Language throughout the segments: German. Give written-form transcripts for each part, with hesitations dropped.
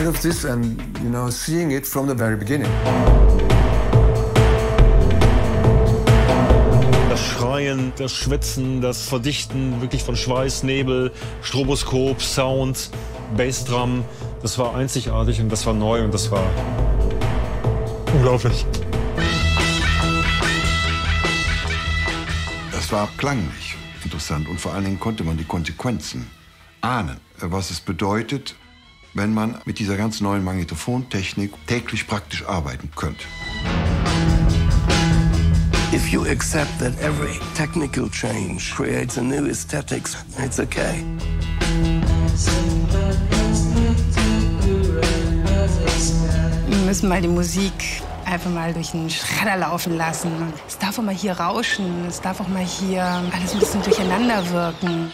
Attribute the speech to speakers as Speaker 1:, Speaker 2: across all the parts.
Speaker 1: part of this and, seeing it from the very beginning.
Speaker 2: Das Schreien, das Schwitzen, das Verdichten wirklich von Schweiß, Nebel, Stroboskop, Sound, Bassdrum, das war einzigartig und das war neu und das war unglaublich.
Speaker 3: Es war klanglich interessant und vor allen Dingen konnte man die Konsequenzen ahnen, was es bedeutet, wenn man mit dieser ganz neuen Magnetophontechnik täglich praktisch arbeiten könnte.
Speaker 4: If you accept that every technical change creates a new aesthetics, it's okay.
Speaker 5: Wir müssen mal die Musik einfach mal durch den Schredder laufen lassen. Es darf auch mal hier rauschen, es darf auch mal hier alles ein bisschen durcheinander wirken.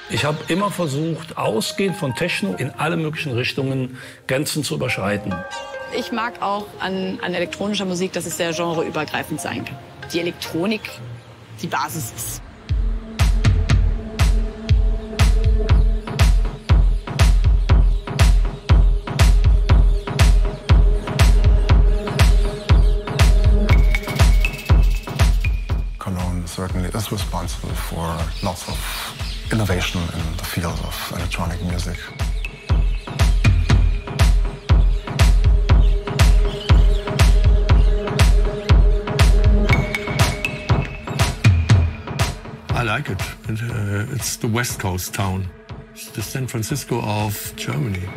Speaker 6: Ich habe immer versucht, ausgehend von Techno in alle möglichen Richtungen Grenzen zu überschreiten.
Speaker 7: Ich mag auch an elektronischer Musik, dass es sehr genreübergreifend sein kann. Die Elektronik die Basis ist.
Speaker 8: Cologne certainly is responsible for lots of innovation in the field of electronic music.
Speaker 9: I like it. It's the West Coast town. It's the San Francisco of Germany.